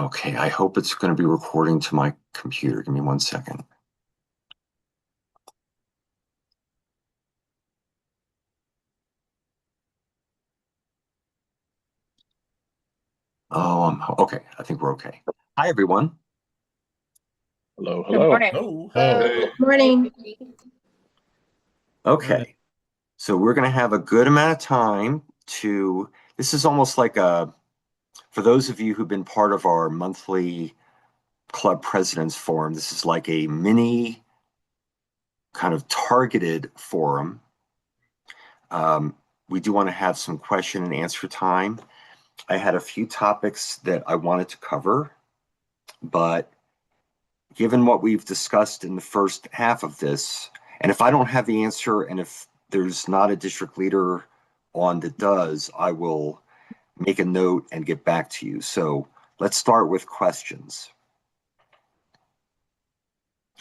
Okay, I hope it's going to be recording to my computer. Give me 1 second. Okay. I think we're okay. Hi, everyone. Hello, Good hello. morning. Oh, Hey. Morning. Okay, so we're going to have a good amount of time to. This is almost like for those of you who've been part of our monthly club presidents forum, this is like a mini kind of targeted forum. We do want to have some question and answer time. I had a few topics that I wanted to cover, but given what we've discussed in the first half of this, and if I don't have the answer, and if there's not a district leader on that does, I will make a note and get back to you. So let's start with questions.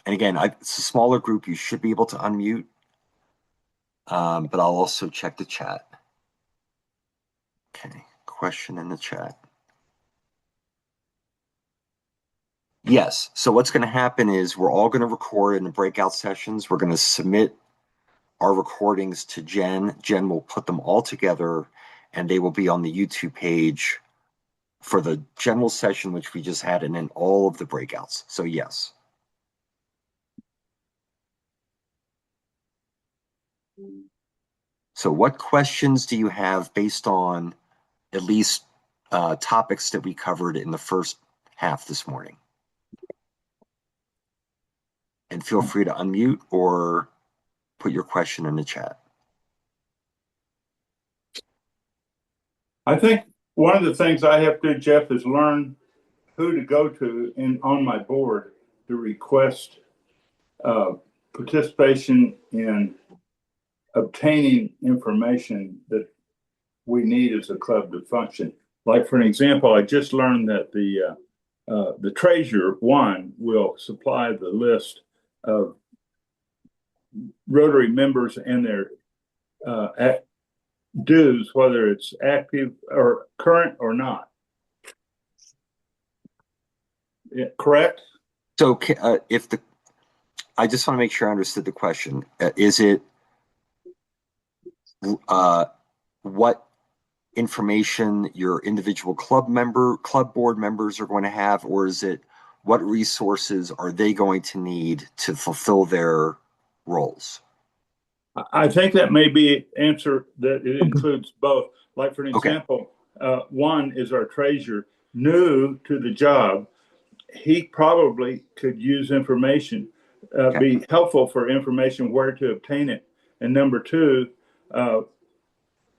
And again, it's a smaller group. You should be able to unmute, but I'll also check the chat. Okay, question in the chat. Yes, so what's going to happen is we're all going to record in the breakout sessions. We're going to submit our recordings to Jen. Jen will put them all together, and they will be on the YouTube page for the general session, which we just had, and then all of the breakouts. So yes. So what questions do you have based on at least topics that we covered in the first half this morning? And feel free to unmute or put your question in the chat. I think one of the things I have to do, Jeff, is learn who to go to on my board to request participation in obtaining information that we need as a club to function. Like, for an example, I just learned that the treasurer, one, will supply the list of Rotary members and their dues, whether it's active or current or not. Yeah, correct? So I just want to make sure I understood the question. Is it what information your individual club board members are going to have, or is it what resources are they going to need to fulfill their roles? I think that may be an answer that it includes both. Like, for an example, one is our treasurer, new to the job. He probably could use information, be helpful for information where to obtain it. And number two,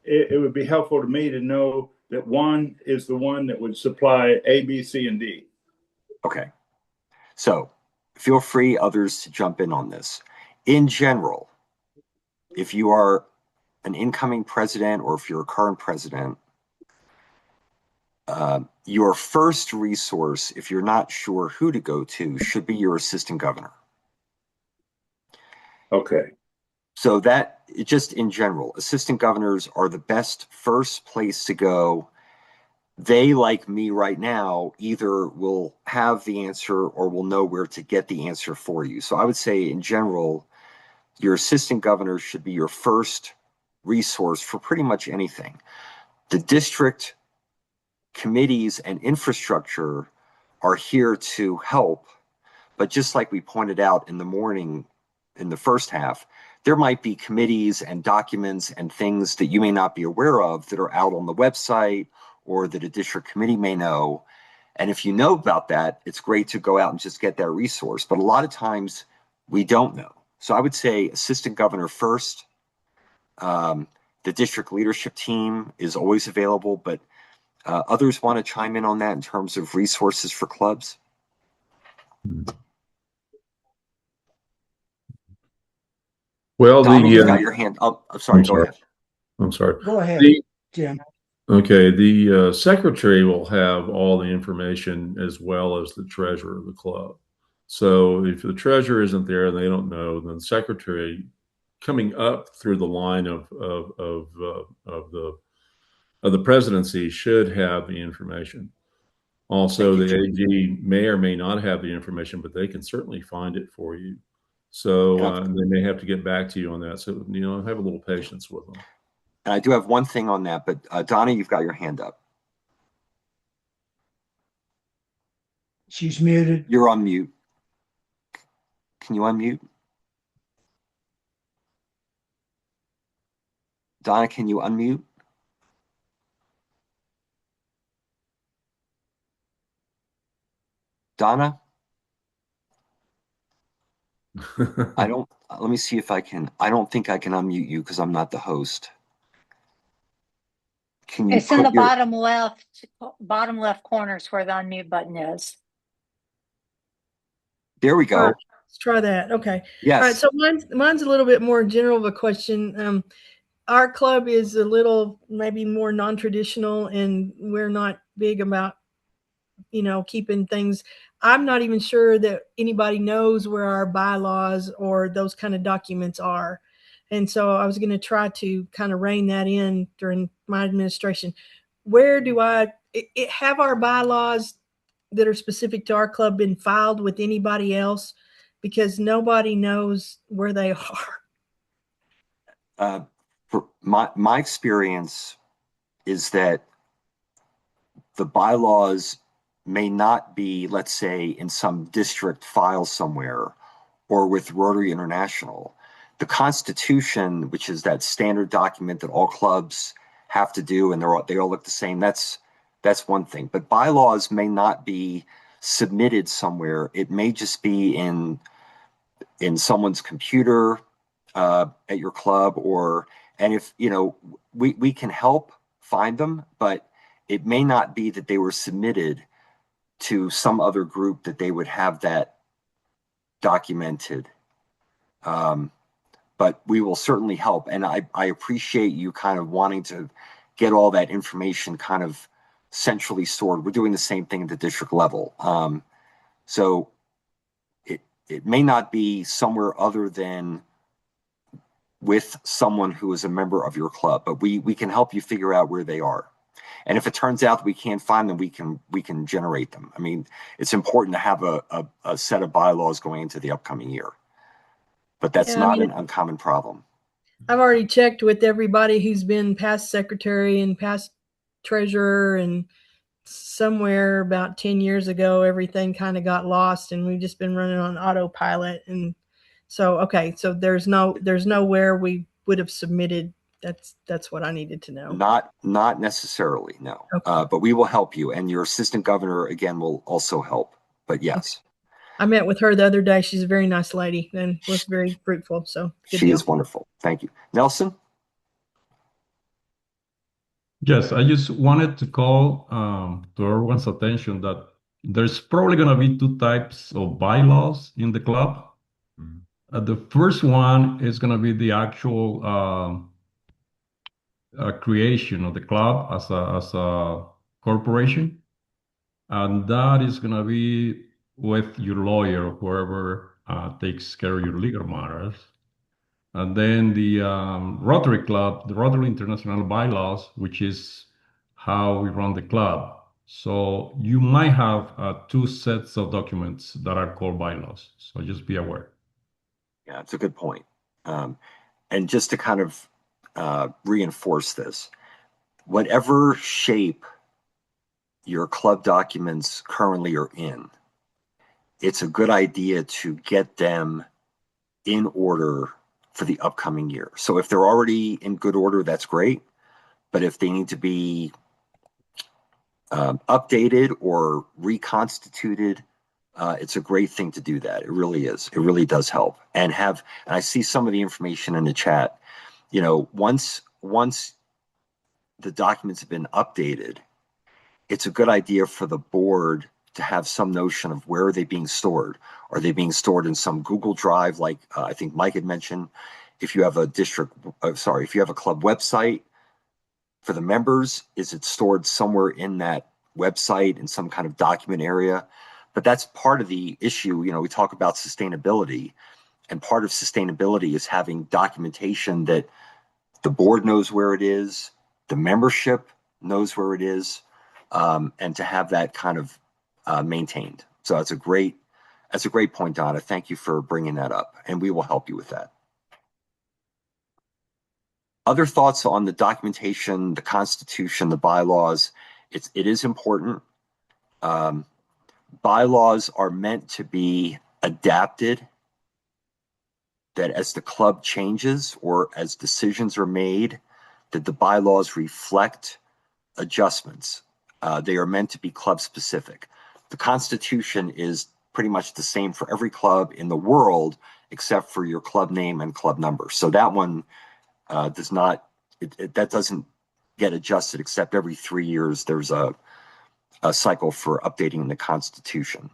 it would be helpful to me to know that one is the one that would supply A, B, C, and D. Okay. So feel free, others, to jump in on this. In general, if you are an incoming president or if you're a current president, your first resource, if you're not sure who to go to, should be your assistant governor. Okay. So that, just in general, assistant governors are the best first place to go. They, like me right now, either will have the answer or will know where to get the answer for you. So I would say, in general, your assistant governor should be your first resource for pretty much anything. The district committees and infrastructure are here to help, but just like we pointed out in the morning, in the first half, there might be committees and documents and things that you may not be aware of that are out on the website or that a district committee may know. And if you know about that, it's great to go out and just get that resource. But a lot of times we don't know. So I would say assistant governor first. The district leadership team is always available, but others want to chime in on that in terms of resources for clubs? Well, Donald, you got your hand up. I'm sorry, go ahead. I'm sorry. Go ahead, Jim. Okay, the secretary will have all the information as well as the treasurer of the club. So if the treasurer isn't there and they don't know, then the secretary coming up through the line of the presidency should have the information. Also, Thank the you. AG may or may not have the information, but they can certainly find it for you. So they may have to get back to you on that. So, have a little patience with them. And I do have one thing on that, but Donna, you've got your hand up. She's muted. You're on mute. Can you unmute? Donna, can you unmute? Donna? Let me see if I can. I don't think I can unmute you because I'm not the host. Can you It's in put the your, bottom left corners where the unmute button is. there we go. Let's try that. Okay. Yes. All right. So mine's a little bit more general of a question. Our club is a little maybe more non-traditional, and we're not big about, keeping things. I'm not even sure that anybody knows where our bylaws or those kind of documents are. And so I was going to try to kind of rein that in during my administration. Where do I have our bylaws that are specific to our club been filed with anybody else? Because nobody knows where they are. For my experience is that the bylaws may not be, let's say, in some district file somewhere or with Rotary International. The Constitution, which is that standard document that all clubs have to do, and they all look the same. That's one thing. But bylaws may not be submitted somewhere. It may just be in someone's computer at your club, and if we can help find them, but it may not be that they were submitted to some other group that they would have that documented. But we will certainly help. And I appreciate you kind of wanting to get all that information kind of centrally stored. We're doing the same thing at the district level. So it may not be somewhere other than with someone who is a member of your club, but we can help you figure out where they are. And if it turns out that we can't find them, we can generate them. I mean, it's important to have a set of bylaws going into the upcoming year, but that's not an uncommon problem. I've already checked with everybody who's been past secretary and past treasurer, and somewhere about 10 years ago, everything kind of got lost, and we've just been running on autopilot. And so, okay, so there's nowhere we would have submitted. That's what I needed to know. Not necessarily, no. Okay. But we will help you, and your assistant governor again will also help. But yes, okay. I met with her the other day. She's a very nice lady and was very fruitful. So she is wonderful. Thank you, Nelson. Yes, I just wanted to call to everyone's attention that there's probably going to be two types of bylaws in the club. The first one is going to be the actual creation of the club as a corporation, and that is going to be with your lawyer or whoever takes care of your legal matters. And then the Rotary Club, the Rotary International bylaws, which is how we run the club. So you might have two sets of documents that are called bylaws. So just be aware. Yeah, it's a good point. And just to kind of reinforce this, whatever shape your club documents currently are in, it's a good idea to get them in order for the upcoming year. So if they're already in good order, that's great. But if they need to be updated or reconstituted, it's a great thing to do that. It really is. It really does help. And I see some of the information in the chat. Once the documents have been updated, it's a good idea for the board to have some notion of where are they being stored. Are they being stored in some Google Drive, like I think Mike had mentioned? If you have a if you have a club website for the members, is it stored somewhere in that website in some kind of document area? But that's part of the issue. We talk about sustainability, and part of sustainability is having documentation that the board knows where it is, the membership knows where it is. and to have that kind of maintained. So that's a great point, Donna. Thank you for bringing that up, and we will help you with that. Other thoughts on the documentation, the Constitution, the bylaws? It is important. Bylaws are meant to be adapted, that as the club changes or as decisions are made, that the bylaws reflect adjustments. They are meant to be club specific. The Constitution is pretty much the same for every club in the world, except for your club name and club number. So that one does not, that doesn't get adjusted, except every 3 years there's a cycle for updating the Constitution.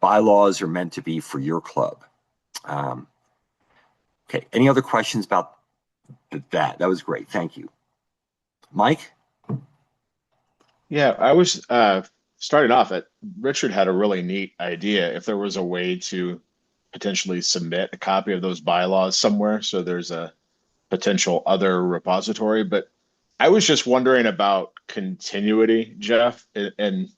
Bylaws are meant to be for your club. Okay, any other questions about that? That was great, thank you. Mike? Yeah, I was started off at Richard had a really neat idea. If there was a way to potentially submit a copy of those bylaws somewhere, so there's a potential other repository. But I was just wondering about continuity, Jeff, in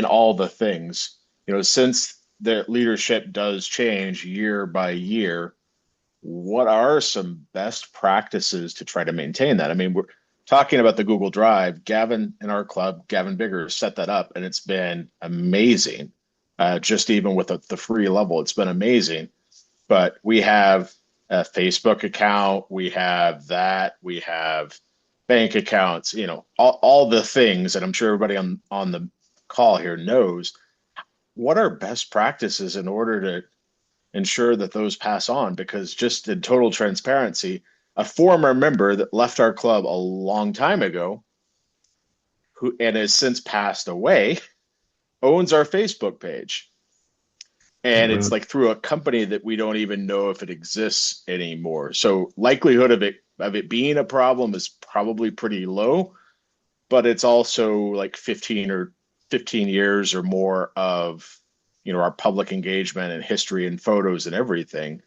all the things. You know, since the leadership does change year by year, what are some best practices to try to maintain that? I mean, we're talking about the Google Drive. Gavin in our club, Gavin Bigger, set that up, and it's been amazing. Just even with the free level, it's been amazing. But we have a Facebook account, we have bank accounts, you know, all the things that I'm sure everybody on the call here knows. What are best practices in order to ensure that those pass on? Because just in total transparency, a former member that left our club a long time ago, who and has since passed away, owns our Facebook page. And it's like through a company that we don't even know if it exists anymore. So likelihood of it being a problem is probably pretty low, but it's also like 15 years or more of, you know, our public engagement and history and photos and everything.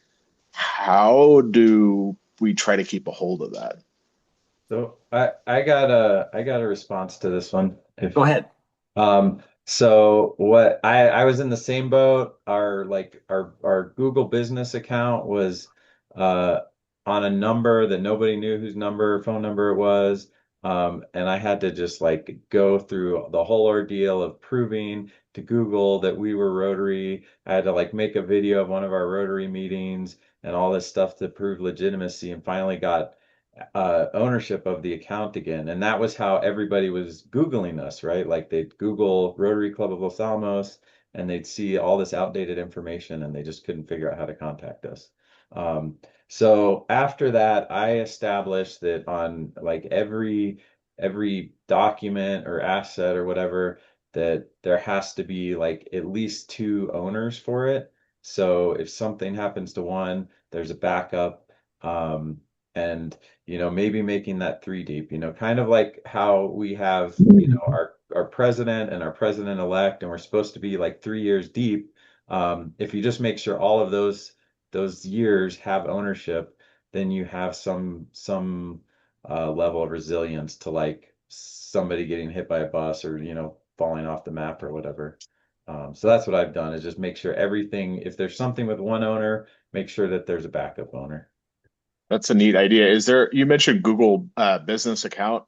How do we try to keep a hold of that? So I got a response to this one. Go ahead. So what I was in the same boat. Our Google business account was on a number that nobody knew whose phone number it was. And I had to just like go through the whole ordeal of proving to Google that we were Rotary. I had to like make a video of one of our Rotary meetings and all this stuff to prove legitimacy, and finally got ownership of the account again. And that was how everybody was Googling us, right? Like they'd Google Rotary Club of Los Alamos and they'd see all this outdated information and they just couldn't figure out how to contact us. So after that, I established that on like every document or asset or whatever, that there has to be like at least 2 owners for it. So if something happens to one, there's a backup. And you know, maybe making that 3 deep, you know, kind of like how we have, you know, our president and our president-elect, and we're supposed to be like 3 years deep. If you just make sure all of those years have ownership, then you have some level of resilience to like somebody getting hit by a bus or, you know, falling off the map or whatever. So that's what I've done, is just make sure everything, if there's something with one owner, make sure that there's a backup owner. That's a neat idea. You mentioned Google business account.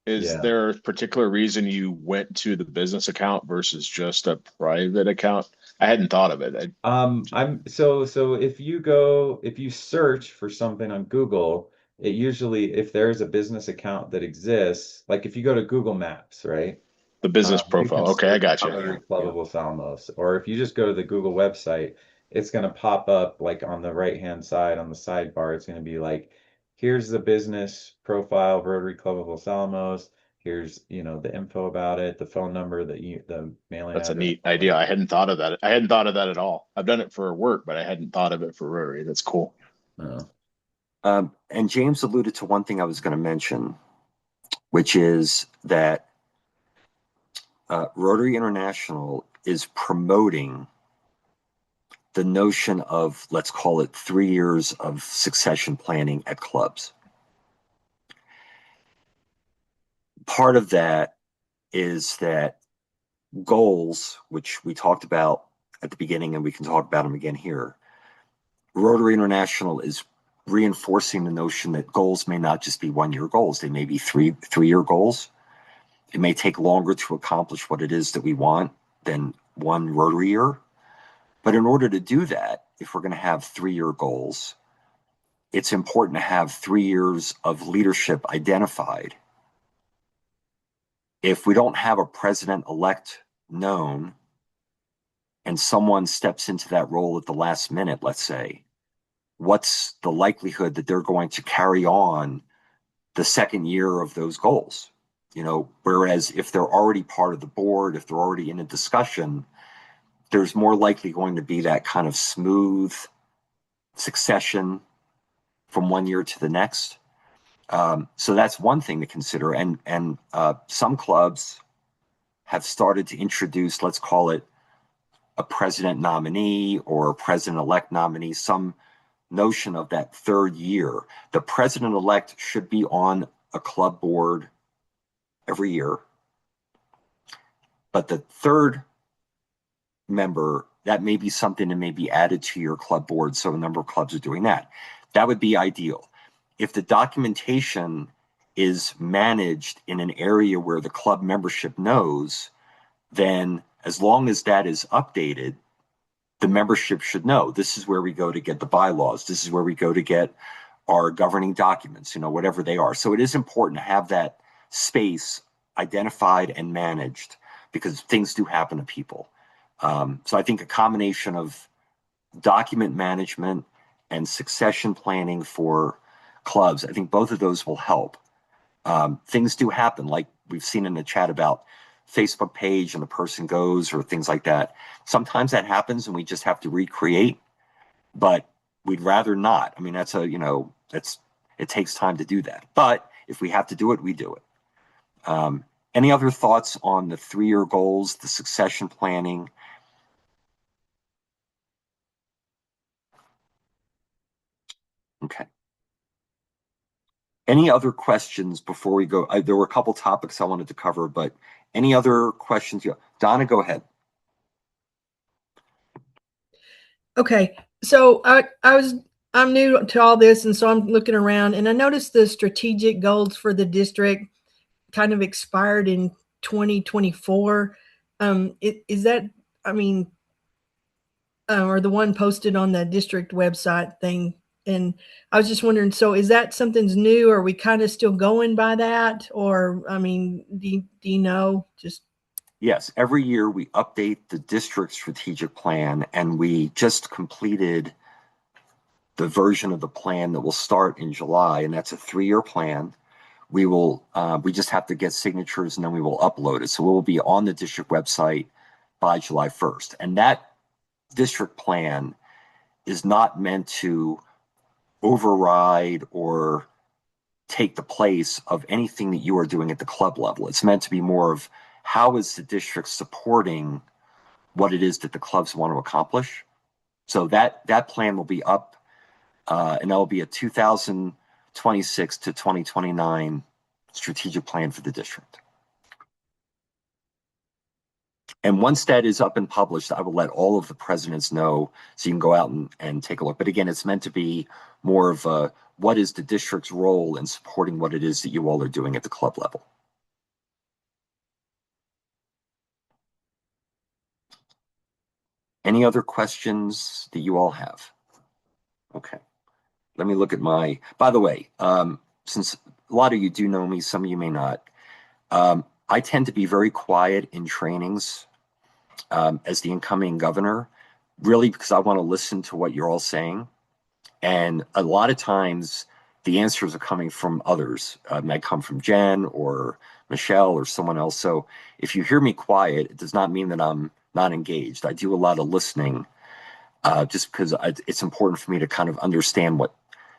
Is Yeah. there a particular reason you went to the business account versus just a private account? I hadn't thought of it. So if you search for something on Google, it usually, if there's a business account that exists, like if you go to Google Maps, right? The business You can profile. Okay, I search got you. Rotary Club of Los Alamos, or if you just go to the Google website, it's going to pop up like on the right-hand side on the sidebar. It's going to be like, here's the business profile of Rotary Club of Los Alamos. Here's, you know, the info about it, the phone number, the mailing That's a address. neat idea. I hadn't thought of that. I hadn't thought of that at all. I've done it for work, but I hadn't thought of it for Rotary. That's cool. Oh. And James alluded to one thing I was going to mention, which is that Rotary International is promoting the notion of, let's call it 3 years of succession planning at clubs. Part of that is that goals, which we talked about at the beginning, and we can talk about them again here, Rotary International is reinforcing the notion that goals may not just be 1 year goals. They may be three-year goals. It may take longer to accomplish what it is that we want than one Rotary year. But in order to do that, if we're going to have 3-year goals, it's important to have 3 years of leadership identified. If we don't have a president-elect known and someone steps into that role at the last minute, let's say, what's the likelihood that they're going to carry on the second year of those goals? Whereas if they're already part of the board, if they're already in a discussion, there's more likely going to be that kind of smooth succession from 1 year to the next. So that's one thing to consider. And some clubs have started to introduce, let's call it a president nominee or a president-elect nominee, some notion of that third year. The president-elect should be on a club board every year, but the third member, that may be something that may be added to your club board. So a number of clubs are doing that. That would be ideal. If the documentation is managed in an area where the club membership knows, then as long as that is updated, the membership should know this is where we go to get the bylaws. This is where we go to get our governing documents, whatever they are. So it is important to have that space identified and managed because things do happen to people. So I think a combination of document management and succession planning for clubs, I think both of those will help. Things do happen, like we've seen in the chat about Facebook page and the person goes or things like that. Sometimes that happens and we just have to recreate, but we'd rather not. I mean, it takes time to do that. But if we have to do it, we do it. Any other thoughts on the 3-year goals, the succession planning? Okay. Any other questions before we go? There were a couple topics I wanted to cover, but any other questions? Donna, go ahead. Okay, so I'm new to all this, and so I'm looking around, and I noticed the strategic goals for the district kind of expired in 2024. Is that, I mean, or the one posted on the district website thing? And I was just wondering, so is that something's new? Or are we kind of still going by that? Or, I mean, do you know? Just Yes, every year we update the district strategic plan, and we just completed the version of the plan that will start in July, and that's a 3-year plan. We just have to get signatures and then we will upload it. So it will be on the district website by July 1st. And that district plan is not meant to override or take the place of anything that you are doing at the club level. It's meant to be more of how is the district supporting what it is that the clubs want to accomplish. So that plan will be up, and that will be a 2026 to 2029 strategic plan for the district. And once that is up and published, I will let all of the presidents know so you can go out and take a look. But again, it's meant to be more of what is the district's role in supporting what it is that you all are doing at the club level. Any other questions that you all have? Okay. Let me look at by the way, since a lot of you do know me, some of you may not, I tend to be very quiet in trainings as the incoming governor, really because I want to listen to what you're all saying. And a lot of times the answers are coming from others. Might come from Jen or Michelle or someone else. So if you hear me quiet, it does not mean that I'm not engaged. I do a lot of listening just because it's important for me to kind of understand what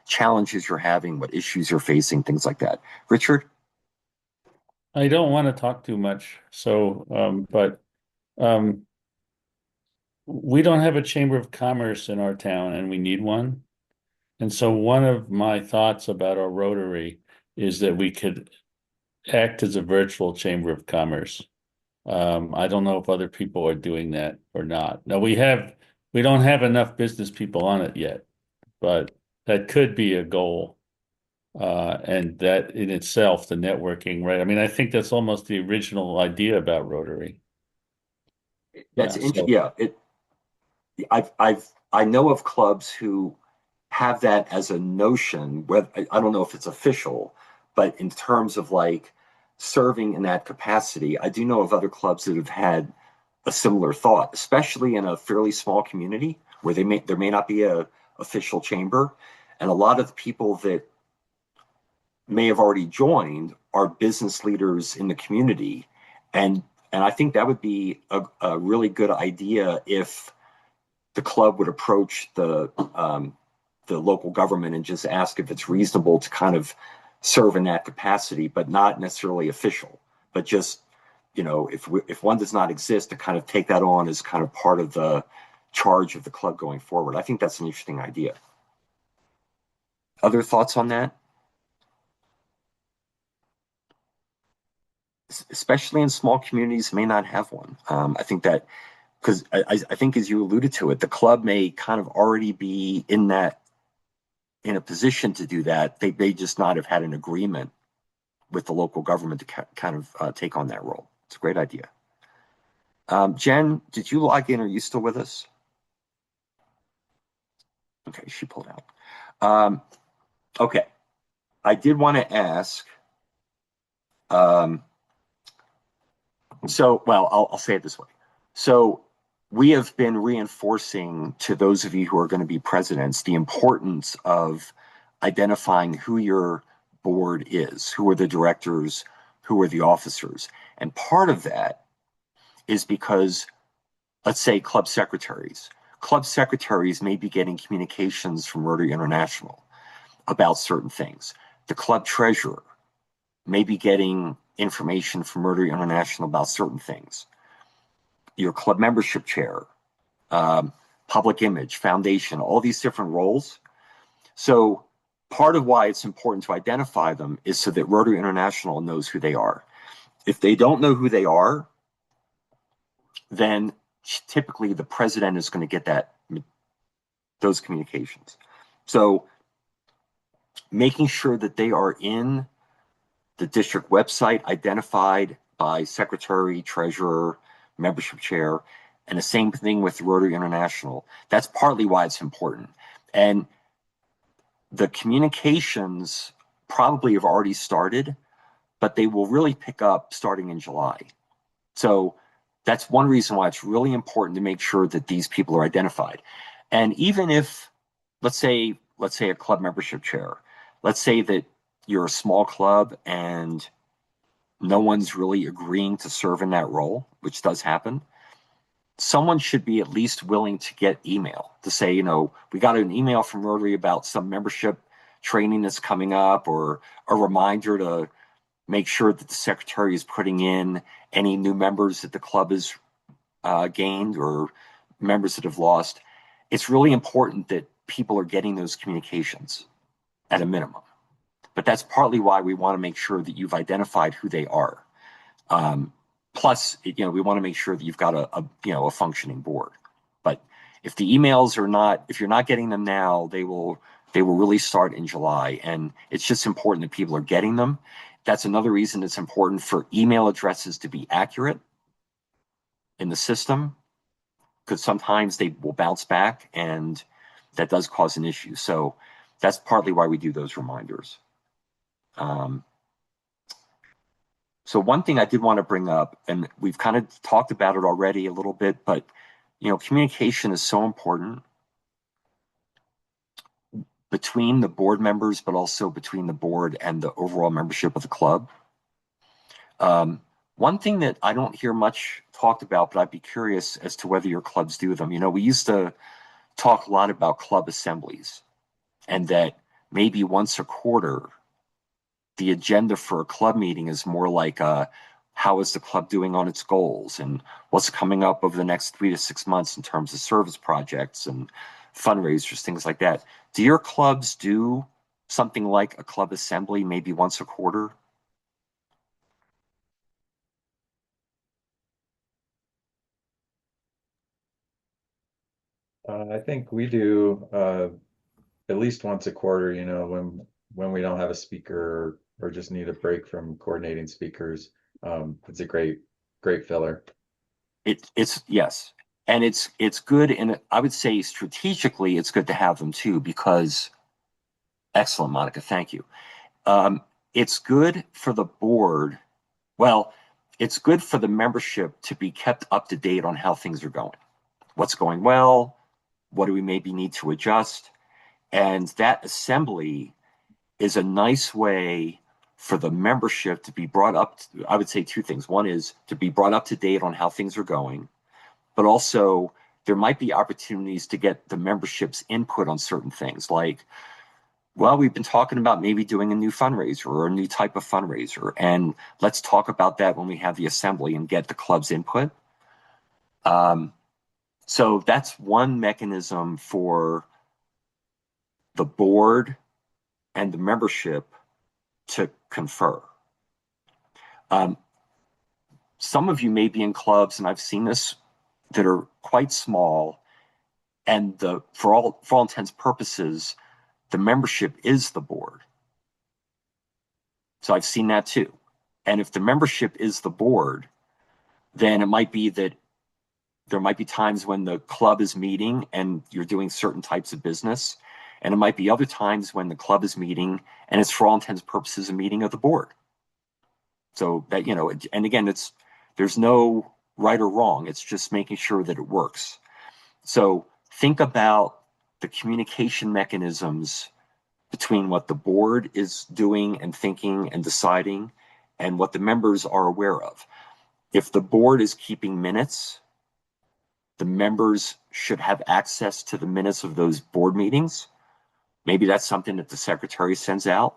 challenges you're having, what issues you're facing, things like that. Richard? I don't want to talk too much. So, but we don't have a chamber of commerce in our town and we need one. And so one of my thoughts about our Rotary is that we could act as a virtual chamber of commerce. I don't know if other people are doing that or not. Now we don't have enough business people on it yet, but that could be a goal. And that in itself, the networking, right? I mean, I think that's almost the original idea about Rotary. That's Yeah. So, yeah. I know of clubs who have that as a notion. Whether I don't know if it's official, but in terms of like serving in that capacity, I do know of other clubs that have had a similar thought, especially in a fairly small community where there may not be a official chamber, and a lot of the people that may have already joined are business leaders in the community, and I think that would be a really good idea if the club would approach the local government and just ask if it's reasonable to kind of serve in that capacity, but not necessarily official, but just, if one does not exist, to kind of take that on as kind of part of the charge of the club going forward. I think that's an interesting idea. Other thoughts on that? Especially in small communities, may not have one. I think that because I think, as you alluded to it, the club may kind of already be in a position to do that. They may just not have had an agreement with the local government to kind of take on that role. It's a great idea. Jen, did you log in? Are you still with us? Okay, she pulled out. Okay, I did want to ask. I'll say it this way. So we have been reinforcing to those of you who are going to be presidents the importance of identifying who your board is, who are the directors, who are the officers. And part of that is because, let's say, club secretaries may be getting communications from Rotary International about certain things. The club treasurer may be getting information from Rotary International about certain things. Your club membership chair, public image, foundation, all these different roles. So part of why it's important to identify them is so that Rotary International knows who they are. If they don't know who they are, then typically the president is going to get those communications. So making sure that they are in the district website, identified by secretary, treasurer, membership chair, and the same thing with Rotary International. That's partly why it's important. And the communications probably have already started, but they will really pick up starting in July. So that's one reason why it's really important to make sure that these people are identified. And even if, let's say a club membership chair, let's say that you're a small club and no one's really agreeing to serve in that role, which does happen, someone should be at least willing to get email to say, we got an email from Rotary about some membership training that's coming up, or a reminder to make sure that the secretary is putting in any new members that the club has gained or members that have lost. It's really important that people are getting those communications at a minimum. But that's partly why we want to make sure that you've identified who they are. Plus, we want to make sure that you've got a functioning board. But if the emails if you're not getting them now, they will really start in July. And it's just important that people are getting them. That's another reason it's important for email addresses to be accurate in the system, because sometimes they will bounce back, and that does cause an issue. So that's partly why we do those reminders. So one thing I did want to bring up, and we've kind of talked about it already a little bit, but communication is so important between the board members, but also between the board and the overall membership of the club. One thing that I don't hear much talked about, but I'd be curious as to whether your clubs do them. We used to talk a lot about club assemblies, and that maybe once a quarter, the agenda for a club meeting is more like how is the club doing on its goals, and what's coming up over the next 3 to 6 months in terms of service projects and fundraisers, things like that. Do your clubs do something like a club assembly, maybe once a quarter? I think we do at least once a quarter, when we don't have a speaker or just need a break from coordinating speakers. It's a great filler. It's yes, and it's good, and I would say strategically it's good to have them too because excellent, Monica, thank you. It's good for the board. Well, it's good for the membership to be kept up to date on how things are going. What's going well? What do we maybe need to adjust? And that assembly is a nice way for the membership to be brought up. I would say two things. One is to be brought up to date on how things are going, but also there might be opportunities to get the membership's input on certain things like, well, we've been talking about maybe doing a new fundraiser or a new type of fundraiser, and let's talk about that when we have the assembly and get the club's input. So that's one mechanism for the board and the membership to confer. Some of you may be in clubs, and I've seen this, that are quite small, and for all intents and purposes, the membership is the board. So I've seen that too. And if the membership is the board, then it might be that there might be times when the club is meeting and you're doing certain types of business. And it might be other times when the club is meeting and it's for all intents and purposes a meeting of the board. So that, and again, there's no right or wrong. It's just making sure that it works. So think about the communication mechanisms between what the board is doing and thinking and deciding and what the members are aware of. If the board is keeping minutes, the members should have access to the minutes of those board meetings. Maybe that's something that the secretary sends out.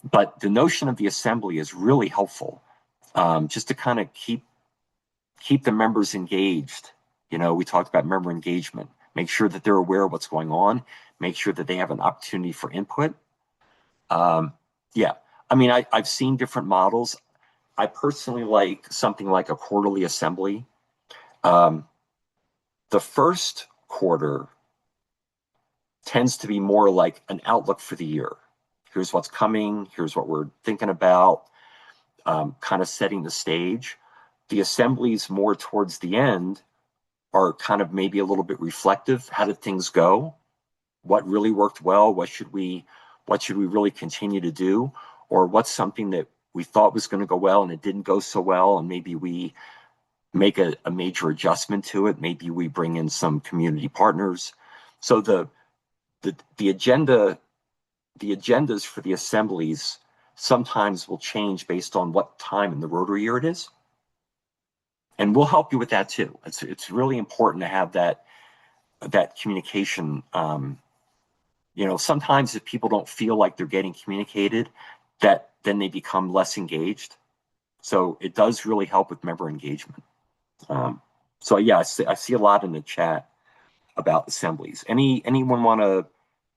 But the notion of the assembly is really helpful, just to kind of keep the members engaged. We talked about member engagement. Make sure that they're aware of what's going on. Make sure that they have an opportunity for input. Yeah, I mean, I've seen different models. I personally like something like a quarterly assembly. The first quarter tends to be more like an outlook for the year. Here's what's coming. Here's what we're thinking about, kind of setting the stage. The assemblies more towards the end are kind of maybe a little bit reflective. How did things go? What really worked well? What should we really continue to do? Or what's something that we thought was going to go well and it didn't go so well, and maybe we make a major adjustment to it. Maybe we bring in some community partners. So the agendas for the assemblies sometimes will change based on what time in the Rotary year it is. And we'll help you with that too. It's really important to have that communication. Sometimes if people don't feel like they're getting communicated, then they become less engaged. So it does really help with member engagement. So yeah, I see a lot in the chat about assemblies. Anyone want to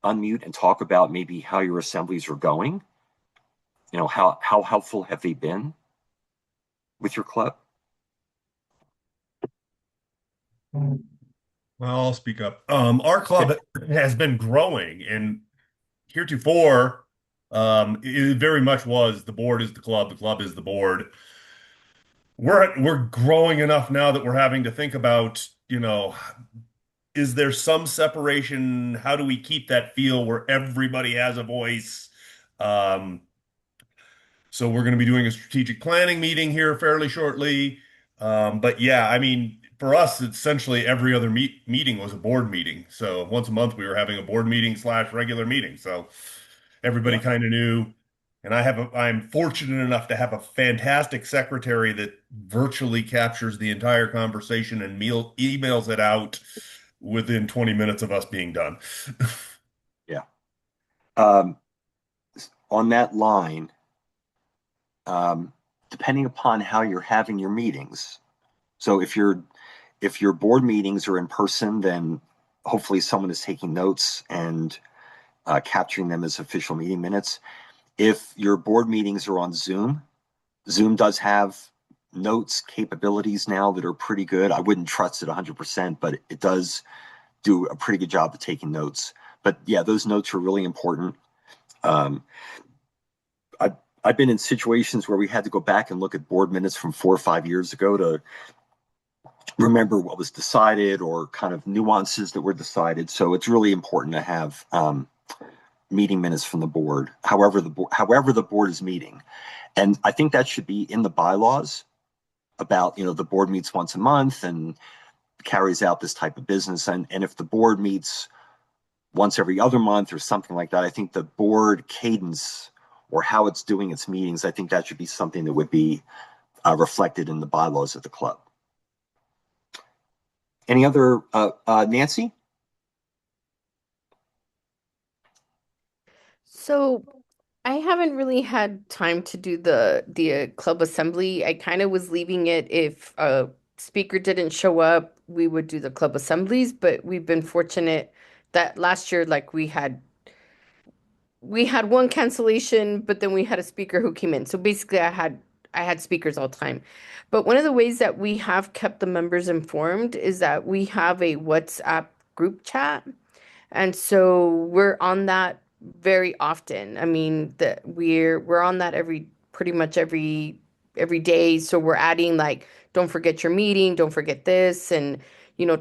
unmute and talk about maybe how your assemblies are going? How helpful have they been with your club? Well, I'll speak up. Our club has been growing, and heretofore, it very much was the board is the club is the board. We're growing enough now that we're having to think about, is there some separation? How do we keep that feel where everybody has a voice? So we're going to be doing a strategic planning meeting here fairly shortly. But yeah, I mean, for us, essentially every other meeting was a board meeting. So once a month we were having a board meeting / regular meeting. So everybody kind of knew. And I'm fortunate enough to have a fantastic secretary that virtually captures the entire conversation and emails it out within 20 minutes of us being done. Yeah. On that line, depending upon how you're having your meetings. So if your board meetings are in person, then hopefully someone is taking notes and capturing them as official meeting minutes. If your board meetings are on Zoom does have notes capabilities now that are pretty good. I wouldn't trust it 100%, but it does do a pretty good job of taking notes. But yeah, those notes are really important. Um, I've been in situations where we had to go back and look at board minutes from 4 or 5 years ago to remember what was decided or kind of nuances that were decided. So it's really important to have meeting minutes from the board, however the board is meeting. And I think that should be in the bylaws about, the board meets once a month and carries out this type of business. And if the board meets once every other month or something like that, I think the board cadence or how it's doing its meetings, I think that should be something that would be reflected in the bylaws of the club. Any other, Nancy? So I haven't really had time to do the club assembly. I kind of was leaving it if a speaker didn't show up, we would do the club assemblies, but we've been fortunate that last year like we had one cancellation, but then we had a speaker who came in. So basically I had speakers all the time. But one of the ways that we have kept the members informed is that we have a WhatsApp group chat. And so we're on that very often. I mean, we're on that pretty much every day. So we're adding like, don't forget your meeting, don't forget this, and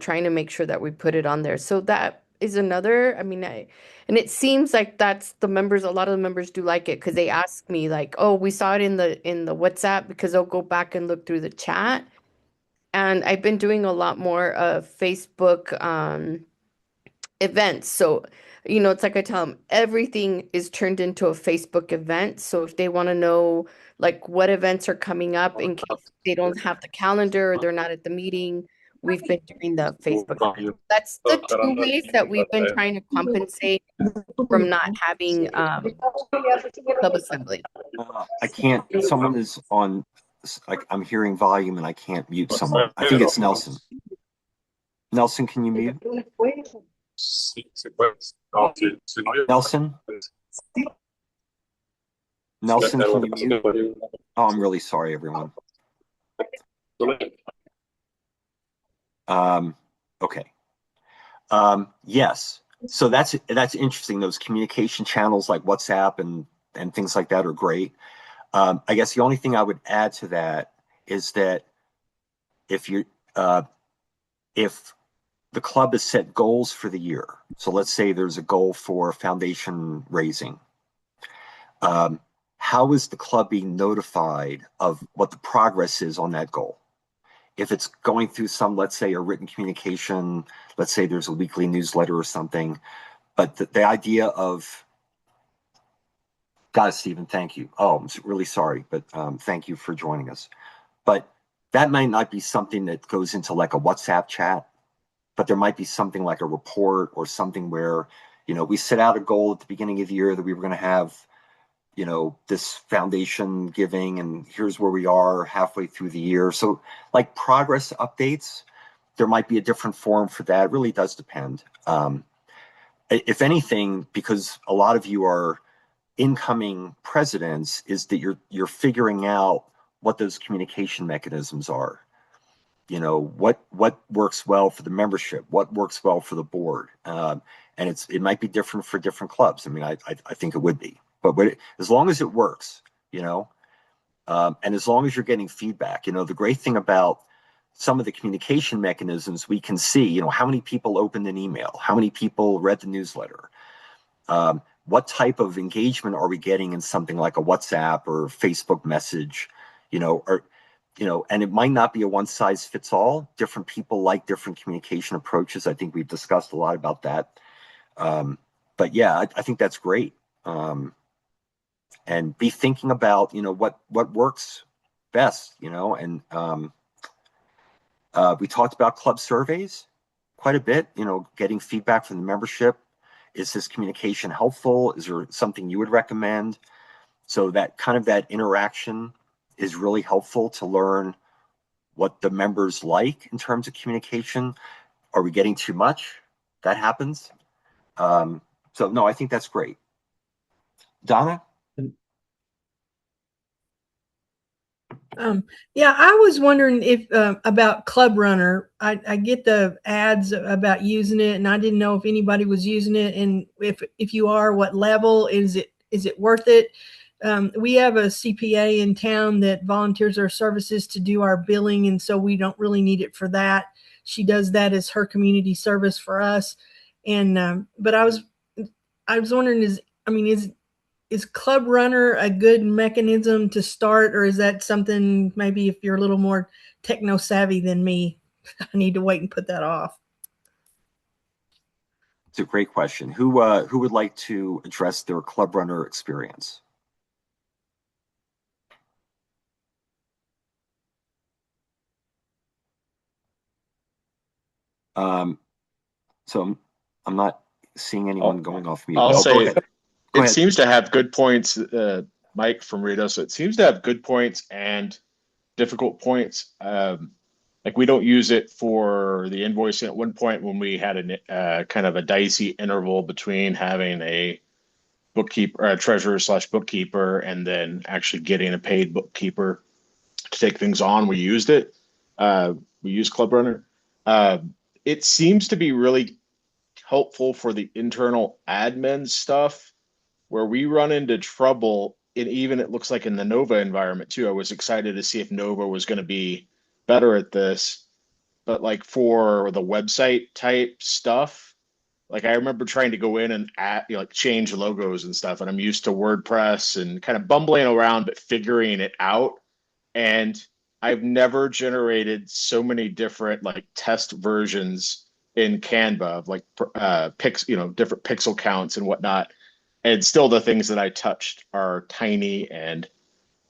trying to make sure that we put it on there. So that is another, I mean, and it seems like a lot of the members do like it because they ask me like, oh, we saw it in the WhatsApp, because they'll go back and look through the chat. And I've been doing a lot more of Facebook events. So, it's like I tell them, everything is turned into a Facebook event. So if they want to know like what events are coming up in case they don't have the calendar or they're not at the meeting, we've been doing the Facebook event. That's the two ways that we've been trying to compensate from not having club assembly. I can't, someone is on, like, I'm hearing volume and I can't mute someone. I think it's Nelson. Nelson, can you mute? Nelson? Nelson, can you mute? Oh, I'm really sorry, everyone. Okay. Yes. So that's interesting. Those communication channels like WhatsApp and things like that are great. I guess the only thing I would add to that is that if the club has set goals for the year, so let's say there's a goal for foundation raising, how is the club being notified of what the progress is on that goal? If it's going through some, let's say, a written communication, let's say there's a weekly newsletter or something, but the idea of, got it, Stephen, thank you. Oh, I'm really sorry, but thank you for joining us. But that might not be something that goes into like a WhatsApp chat, but there might be something like a report or something where, we set out a goal at the beginning of the year that we were going to have, this foundation giving, and here's where we are halfway through the year. So like progress updates, there might be a different form for that. It really does depend. If anything, because a lot of you are incoming presidents, is that you're figuring out what those communication mechanisms are. What works well for the membership, what works well for the board, and it might be different for different clubs. I mean, I think it would be, but as long as it works, and as long as you're getting feedback, the great thing about some of the communication mechanisms, we can see, how many people opened an email, how many people read the newsletter, what type of engagement are we getting in something like a WhatsApp or Facebook message, and it might not be a one size fits all. Different people like different communication approaches. I think we've discussed a lot about that. But yeah, I think that's great. And be thinking about, what works best, and we talked about club surveys quite a bit, getting feedback from the membership. Is this communication helpful? Is there something you would recommend? So that kind of that interaction is really helpful to learn what the members like in terms of communication. Are we getting too much? That happens. So no, I think that's great. Donna? Yeah, I was wondering if about Club Runner. I get the ads about using it, and I didn't know if anybody was using it, and if you are, what level is it? Is it worth it? We have a CPA in town that volunteers our services to do our billing, and so we don't really need it for that. She does that as her community service for us. And but I was wondering, is Club Runner a good mechanism to start, or is that something maybe if you're a little more techno savvy than me, I need to wait and put that off? It's a great question. Who would like to address their Club Runner experience? So I'm not seeing anyone going off mute. I'll Oh, go say ahead. Go it ahead. seems to have good points, Mike from Rito. So it seems to have good points and difficult points. Like we don't use it for the invoicing. At one point, when we had a kind of a dicey interval between having a bookkeeper, a treasurer slash bookkeeper, and then actually getting a paid bookkeeper to take things on, we used it. We use Club Runner. Uh, it seems to be really helpful for the internal admin stuff where we run into trouble. And even it looks like in the Nova environment too. I was excited to see if Nova was going to be better at this, but like for the website type stuff, like I remember trying to go in and add, like change logos and stuff, and I'm used to WordPress and kind of bumbling around but figuring it out. And I've never generated so many different like test versions in Canva of like different pixel counts and whatnot. And still the things that I touched are tiny and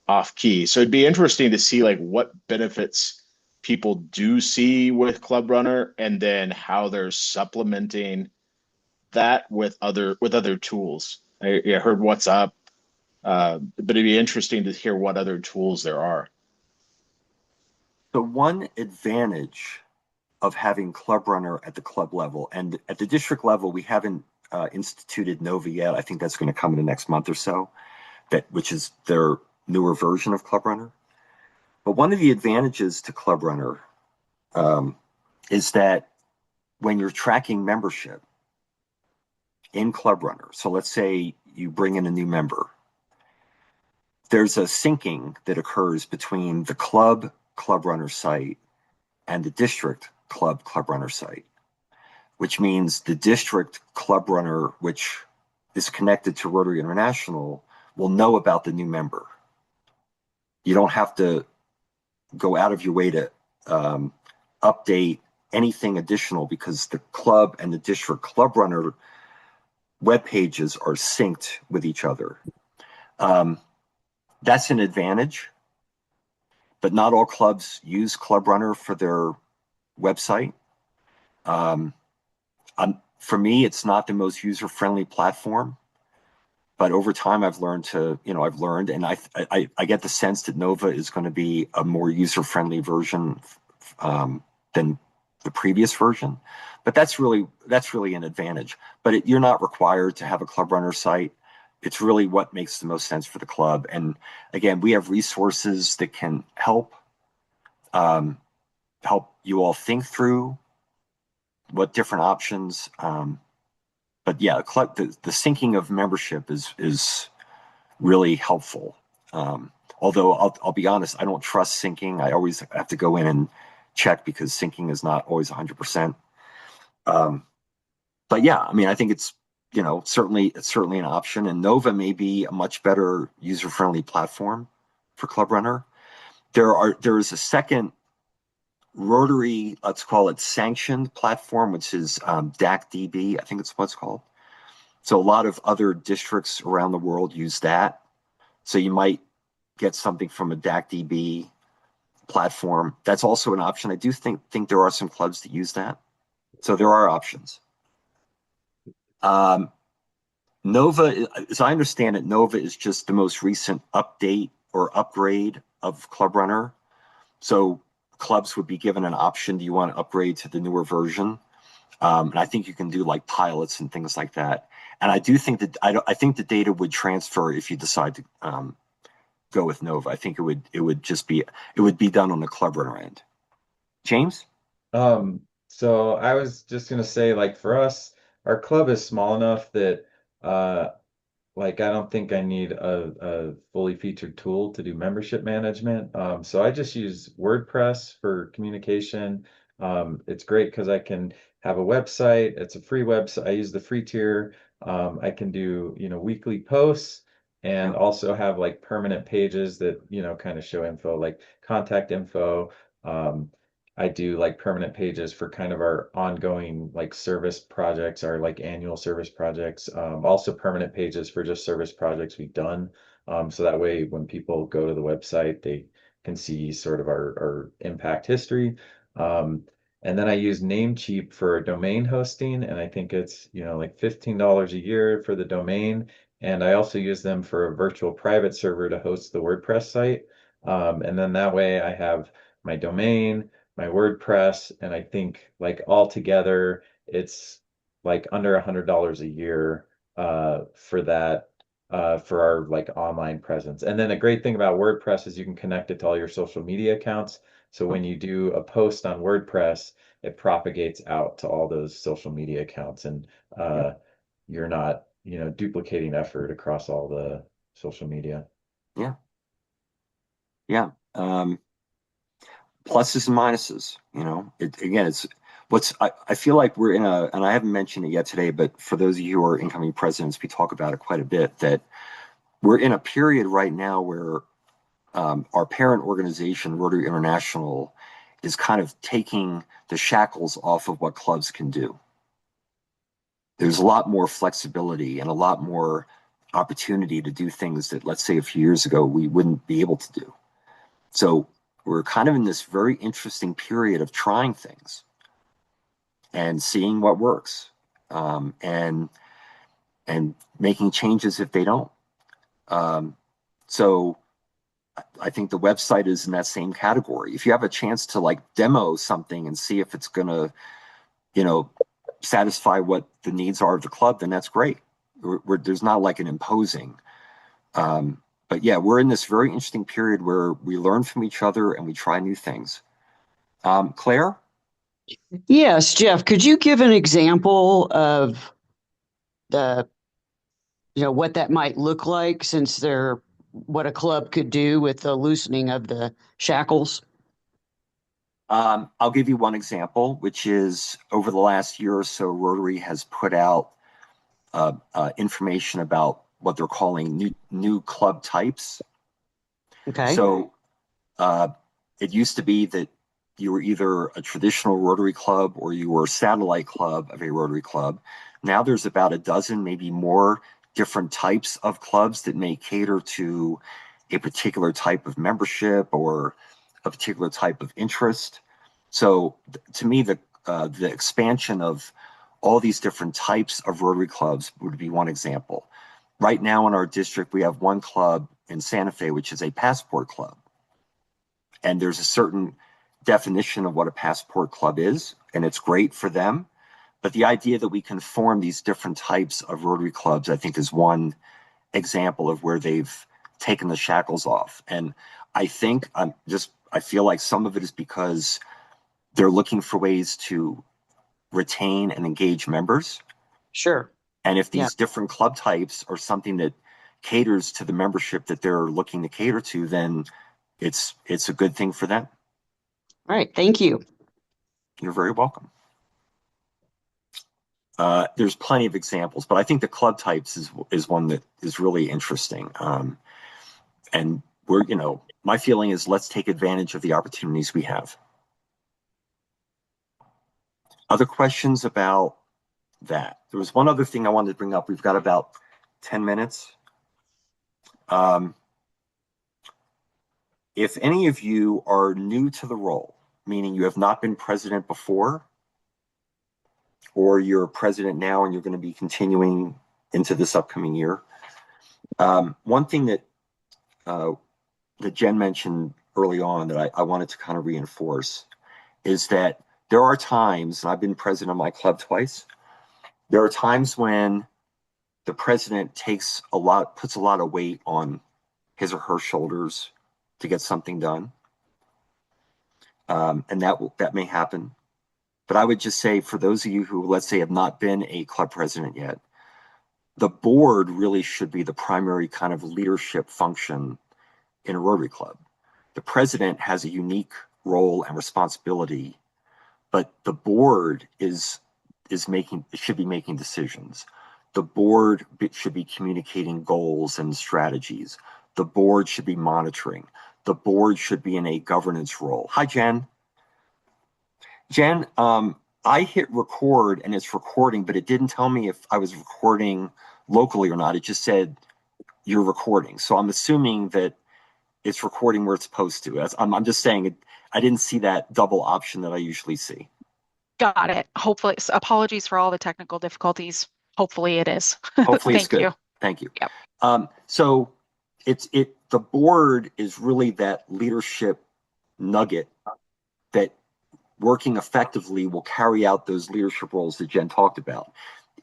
off key. So it'd be interesting to see like what benefits people do see with Club Runner and then how they're supplementing that with other tools. I heard what's up, but it'd be interesting to hear what other tools there are. The one advantage of having Club Runner at the club level and at the district level, we haven't instituted Nova yet. I think that's going to come in the next month or so, which is their newer version of Club Runner. But one of the advantages to Club Runner is that when you're tracking membership in Club Runner, so let's say you bring in a new member, there's a syncing that occurs between the Club Runner site and the district Club Runner site, which means the district Club Runner, which is connected to Rotary International, will know about the new member. You don't have to go out of your way to update anything additional because the club and the district Club Runner web pages are synced with each other. That's an advantage, but not all clubs use Club Runner for their website. For me, it's not the most user-friendly platform, but over time I've learned, and I get the sense that Nova is going to be a more user-friendly version than the previous version. But that's really an advantage. But you're not required to have a Club Runner site. It's really what makes the most sense for the club. And again, we have resources that can help you all think through what different options. But yeah, the syncing of membership is really helpful. Although I'll be honest, I don't trust syncing. I always have to go in and check because syncing is not always 100%. But yeah, I mean, I think it's certainly an option, and Nova may be a much better user-friendly platform for Club Runner. There is a second Rotary, let's call it sanctioned platform, which is DACDB, I think it's what it's called. So a lot of other districts around the world use that. So you might get something from a DACDB platform. That's also an option. I do think there are some clubs that use that. So there are options. Nova, as I understand it, Nova is just the most recent update or upgrade of Club Runner. So clubs would be given an option. Do you want to upgrade to the newer version? And I think you can do like pilots and things like that. And I do think that I think the data would transfer if you decide to go with Nova. I think it would just be done on the club runner end. James? So I was just gonna say, like for us, our club is small enough that like I don't think I need a fully featured tool to do membership management. So I just use WordPress for communication. It's great because I can have a website. It's a free website. I use the free tier. I can do, weekly posts and also have like permanent pages that, kind of show info, like contact info. I do like permanent pages for kind of our ongoing like service projects, our like annual service projects. Also permanent pages for just service projects we've done. So that way when people go to the website, they can see sort of our impact history. Um, and then I use Namecheap for domain hosting, and I think it's, like $15 a year for the domain. And I also use them for a virtual private server to host the WordPress site. And then that way I have my domain, my WordPress, and I think like all together it's like under $100 a year for that for our like online presence. And then a great thing about WordPress is you can connect it to all your social media accounts. So when you do a post on WordPress, it propagates out to all those social media accounts, and you're not, duplicating effort across all the social media. Yeah. Yeah. Pluses and minuses, again, I feel like we're and I haven't mentioned it yet today, but for those of you who are incoming presidents, we talk about it quite a bit, that we're in a period right now where our parent organization, Rotary International, is kind of taking the shackles off of what clubs can do. There's a lot more flexibility and a lot more opportunity to do things that, let's say, a few years ago, we wouldn't be able to do. So we're kind of in this very interesting period of trying things and seeing what works, and making changes if they don't. So I think the website is in that same category. If you have a chance to like demo something and see if it's going to, satisfy what the needs are of the club, then that's great. There's not like an imposing. But yeah, we're in this very interesting period where we learn from each other and we try new things. Claire? Yes, Jeff, could you give an example of the, what that might look like, since what a club could do with the loosening of the shackles? I'll give you one example, which is over the last year or so, Rotary has put out information about what they're calling new club types. Okay. So it used to be that you were either a traditional Rotary club or you were a satellite club of a Rotary club. Now there's about a dozen, maybe more, different types of clubs that may cater to a particular type of membership or a particular type of interest. So to me, the expansion of all these different types of Rotary clubs would be one example. Right now in our district, we have one club in Santa Fe, which is a passport club. And there's a certain definition of what a passport club is, and it's great for them. But the idea that we can form these different types of Rotary clubs, I think, is one example of where they've taken the shackles off. And I think I feel like some of it is because they're looking for ways to retain and engage members. Sure. And if these different club types are something that caters to the membership that they're looking to cater to, then it's a good thing for them. All right. Thank you. You're very welcome. There's plenty of examples, but I think the club types is one that is really interesting. And my feeling is let's take advantage of the opportunities we have. Other questions about that? There was one other thing I wanted to bring up. We've got about 10 minutes. If any of you are new to the role, meaning you have not been president before, or you're president now and you're going to be continuing into this upcoming year, one thing that Jen mentioned early on that I wanted to kind of reinforce is that there are times, and I've been president of my club twice, there are times when the president puts a lot of weight on his or her shoulders to get something done. And that may happen. But I would just say, for those of you who, let's say, have not been a club president yet, the board really should be the primary kind of leadership function in a Rotary Club. The president has a unique role and responsibility, but the board should be making decisions. The board should be communicating goals and strategies. The board should be monitoring. The board should be in a governance role. Hi, Jen. Jen, I hit record and it's recording, but it didn't tell me if I was recording locally or not. It just said you're recording. So I'm assuming that it's recording where it's supposed to. I'm just saying I didn't see that double option that I usually see. Got it. Hopefully, apologies for all the technical difficulties. Hopefully it is. Hopefully it's Thank good. you. Thank you. Yep. So the board is really that leadership nugget that working effectively will carry out those leadership roles that Jen talked about.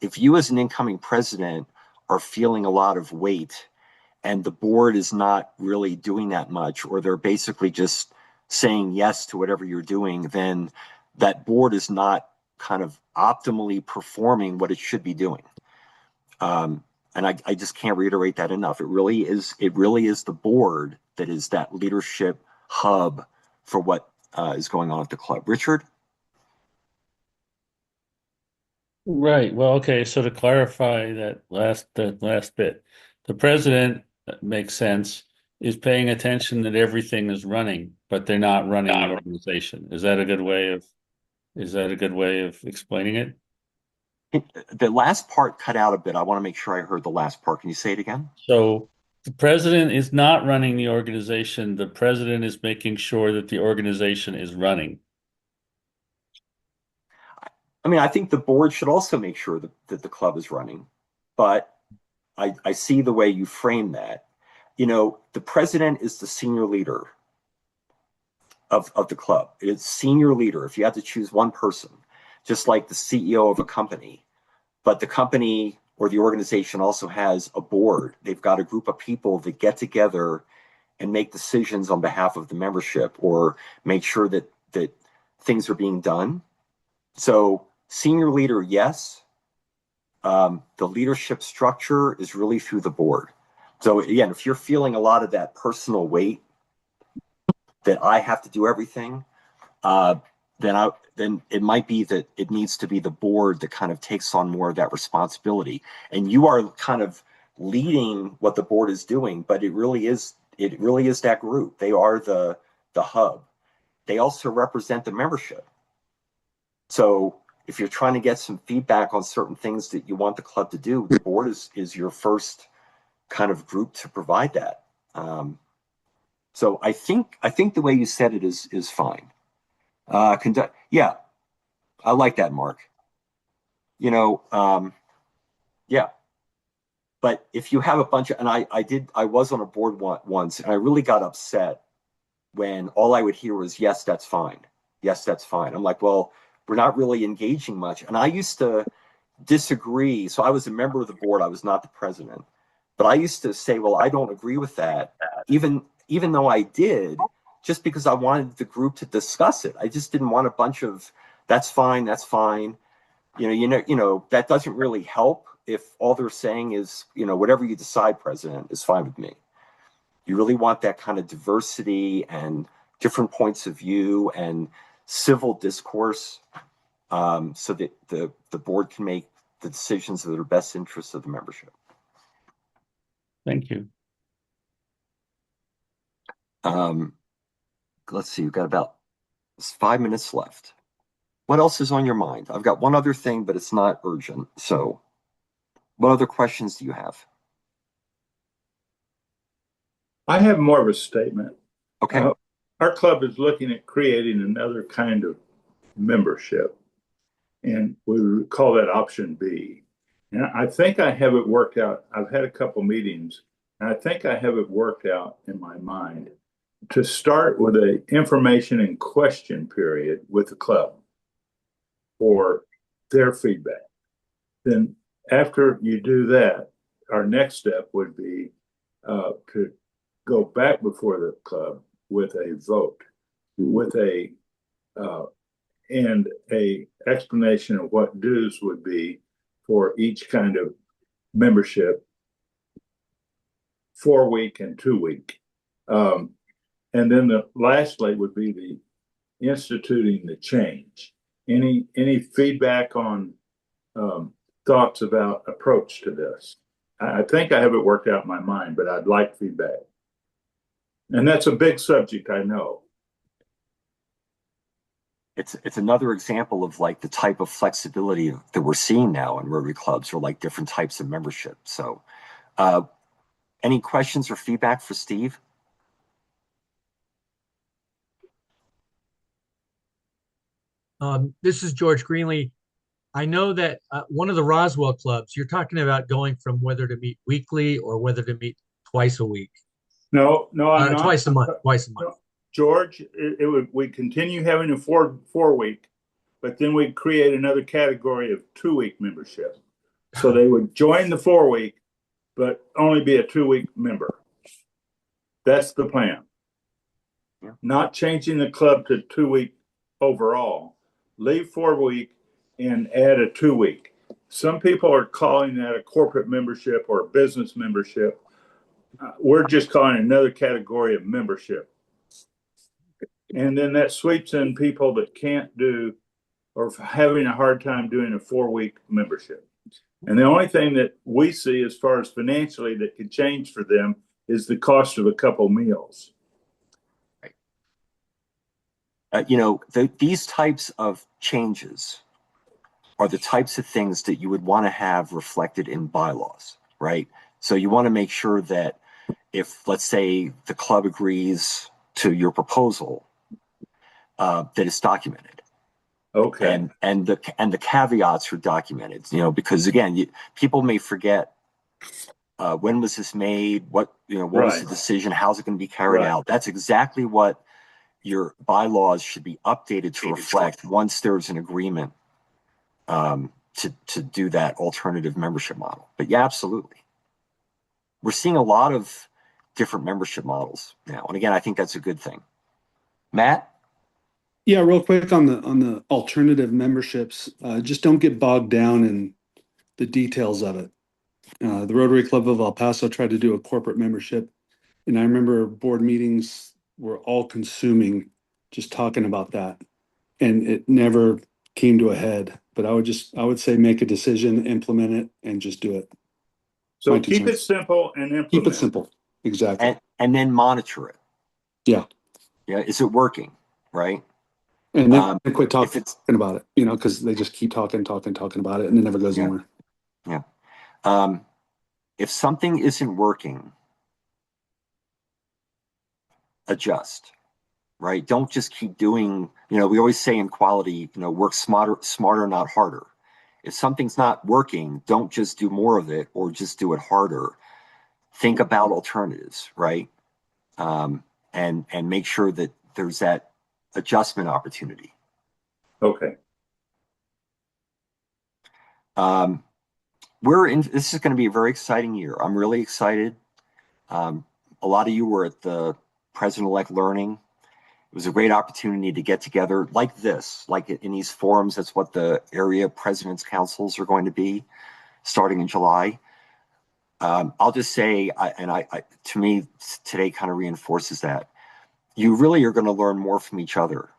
If you as an incoming president are feeling a lot of weight and the board is not really doing that much, or they're basically just saying yes to whatever you're doing, then that board is not kind of optimally performing what it should be doing. And I just can't reiterate that enough. It really is the board that is that leadership hub for what is going on at the club. Richard? Right. Well, okay. So to clarify that last bit, the president makes sense, is paying attention that everything is running, but they're not running the organization. Is that a good way of explaining it? The last part cut out a bit. I want to make sure I heard the last part. Can you say it again? So the president is not running the organization. The president is making sure that the organization is running. I mean, I think the board should also make sure that the club is running, but I see the way you frame that. You know, the president is the senior leader of the club. It's senior leader. If you had to choose one person, just like the CEO of a company, but the company or the organization also has a board. They've got a group of people that get together and make decisions on behalf of the membership or make sure that things are being done. So senior leader, yes. The leadership structure is really through the board. So again, if you're feeling a lot of that personal weight that I have to do everything, then it might be that it needs to be the board that kind of takes on more of that responsibility. And you are kind of leading what the board is doing, but it really is that group. They are the hub. They also represent the membership. So if you're trying to get some feedback on certain things that you want the club to do, the board is your first kind of group to provide that. So I think the way you said it is fine. Yeah, I like that, Mark. You know, yeah. But if you have a bunch of, and I was on a board once, and I really got upset when all I would hear was, yes, that's fine. Yes, that's fine. I'm like, well, we're not really engaging much. And I used to disagree. So I was a member of the board. I was not the president. But I used to say, well, I don't agree with that, even though I did, just because I wanted the group to discuss it. I just didn't want a bunch of, that's fine, that's fine. You know, that doesn't really help if all they're saying is, you know, whatever you decide, President, is fine with me. You really want that kind of diversity and different points of view and civil discourse, so that the board can make the decisions that are best interests of the membership. Thank you. Let's see, we've got about 5 minutes left. What else is on your mind? I've got one other thing, but it's not urgent. So what other questions do you have? I have more of a statement. Okay. Our club is looking at creating another kind of membership, and we call that option B. And I think I have it worked out. I've had a couple meetings, and I think I have it worked out in my mind to start with an information and question period with the club for their feedback. Then after you do that, our next step would be to go back before the club with a vote, with and a explanation of what dues would be for each kind of membership, 4-week and 2-week. And then lastly would be the instituting the change. Any feedback on thoughts about approach to this? I think I have it worked out in my mind, but I'd like feedback. And that's a big subject, I know. It's another example of like the type of flexibility that we're seeing now in Rotary clubs, or like different types of membership. So any questions or feedback for Steve? This is George Greenlee. I know that one of the Roswell clubs, you're talking about going from whether to meet weekly or whether to meet twice a week. No, I'm not. Twice a month. No, George, we continue having a four week, but then we'd create another category of 2-week membership. So they would join the 4-week, but only be a 2-week member. That's the plan. Yeah. Not changing the club to 2-week overall. Leave 4-week and add a 2-week. Some people are calling that a corporate membership or a business membership. We're just calling it another category of membership. And then that sweeps in people that can't do or having a hard time doing a 4-week membership. And the only thing that we see as far as financially that could change for them is the cost of a couple meals. These types of changes are the types of things that you would want to have reflected in bylaws, right? So you want to make sure that if, let's say, the club agrees to your proposal, that it's documented. Okay. And the caveats are documented, because again, people may forget when was this made, what was the decision, how's it going to be carried out. That's exactly what your bylaws should be updated to reflect once there's an agreement to do that alternative membership model. But yeah, absolutely. We're seeing a lot of different membership models now. And again, I think that's a good thing. Matt? Yeah, real quick on the alternative memberships, just don't get bogged down in the details of it. The Rotary Club of El Paso tried to do a corporate membership, and I remember board meetings were all consuming just talking about that, and it never came to a head. But I would say make a decision, implement it, and just do it. So keep it simple and implement. Keep it simple, exactly. And then monitor it. Yeah. Yeah, is it working, right? And then quit talking about it, because they just keep talking about it, and it never goes anywhere. Yeah. If something isn't working, adjust, right? Don't just keep doing, we always say in quality, work smarter, not harder. If something's not working, don't just do more of it or just do it harder. Think about alternatives, right? And make sure that there's that adjustment opportunity. Okay. This is going to be a very exciting year. I'm really excited. A lot of you were at the President-elect learning. It was a great opportunity to get together like this, like in these forums. That's what the area presidents' councils are going to be starting in July. I'll just say, to me, today kind of reinforces that. You really are going to learn more from each other.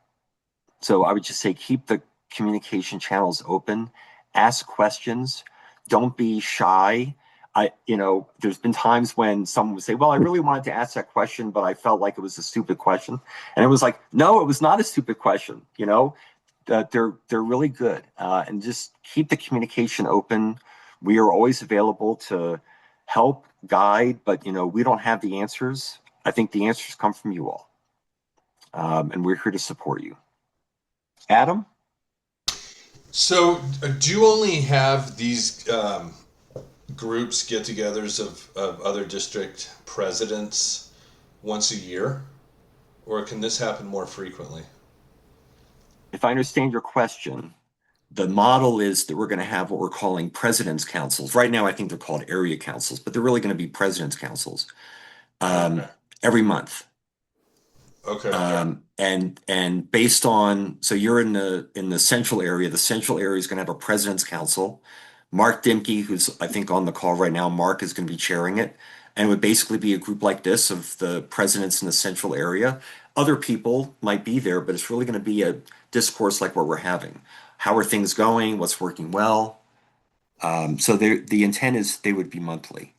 So I would just say keep the communication channels open, ask questions, don't be shy. There's been times when someone would say, well, I really wanted to ask that question, but I felt like it was a stupid question. And it was like, no, it was not a stupid question. They're really good. And just keep the communication open. We are always available to help, guide, but we don't have the answers. I think the answers come from you all. And we're here to support you. Adam? So do you only have these groups, get-togethers of other district presidents once a year? Or can this happen more frequently? If I understand your question, the model is that we're going to have what we're calling president's councils. Right now, I think they're called area councils, but they're really going to be president's councils. every month. Okay. And based on, so you're in the central area. The central area is going to have a president's council. Mark Dimke, who's I think on the call right now, Mark is going to be chairing it, and it would basically be a group like this of the presidents in the central area. Other people might be there, but it's really going to be a discourse like what we're having. How are things going? What's working well? So the intent is they would be monthly.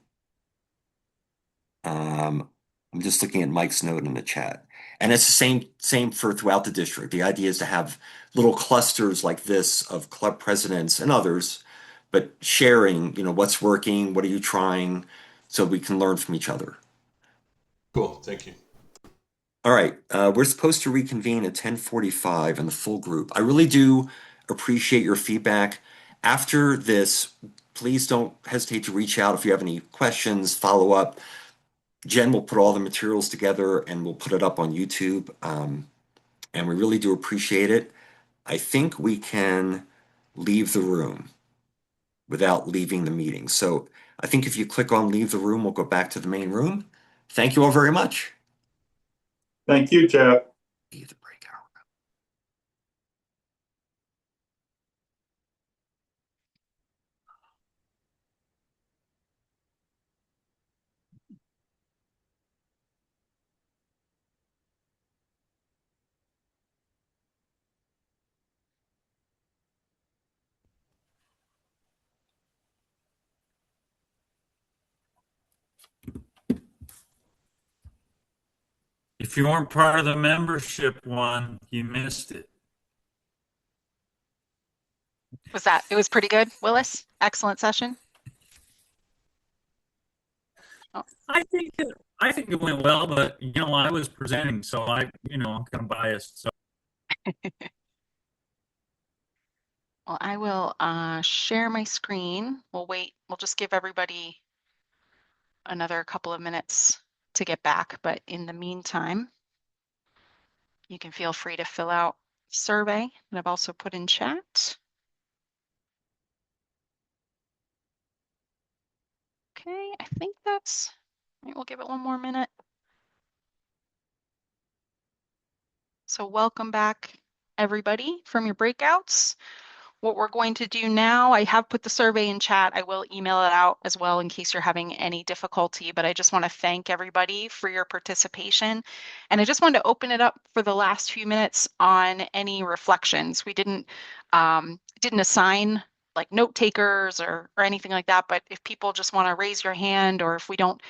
I'm just looking at Mike's note in the chat. And it's the same for throughout the district. The idea is to have little clusters like this of club presidents and others, but sharing, what's working, what are you trying, so we can learn from each other. Cool. Thank you. All right, we're supposed to reconvene at 10:45 in the full group. I really do appreciate your feedback. After this, please don't hesitate to reach out if you have any questions, follow up. Jen will put all the materials together and we'll put it up on YouTube. And we really do appreciate it. I think we can leave the room without leaving the meeting. So I think if you click on leave the room, we'll go back to the main room. Thank you all very much. Thank you, Jeff. Leave the breakout. If you weren't part of the membership one, you missed it. It was pretty good, Willis? Excellent session. Oh. I think it went well, but I was presenting, so I'm kind of biased. So Well, I will share my screen. We'll wait. We'll just give everybody another couple of minutes to get back. But in the meantime, you can feel free to fill out the survey that I've also put in chat. Okay, I think that's, we'll give it one more minute. So welcome back, everybody, from your breakouts. What we're going to do now, I have put the survey in chat. I will email it out as well in case you're having any difficulty, but I just want to thank everybody for your participation. And I just wanted to open it up for the last few minutes on any reflections. We didn't assign like note takers or anything like that, but if people just want to raise your hand, or if we don't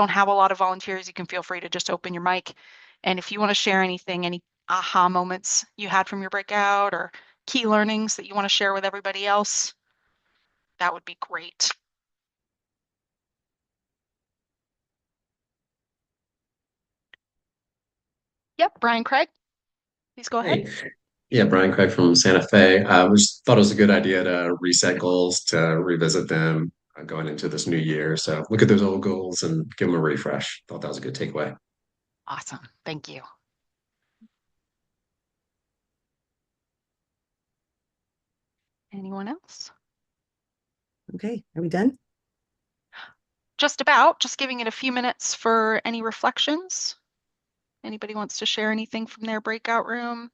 have a lot of volunteers, you can feel free to just open your mic. And if you want to share anything, any aha moments you had from your breakout or key learnings that you want to share with everybody else, that would be great. Yep, Brian Craig, please go ahead. Hey. Yeah, Brian Craig from Santa Fe. Thought it was a good idea to reset goals, to revisit them going into this new year. So look at those old goals and give them a refresh. Thought that was a good takeaway. Awesome. Thank you. Anyone else? Okay, are we done? Just about, just giving it a few minutes for any reflections. Anybody wants to share anything from their breakout room?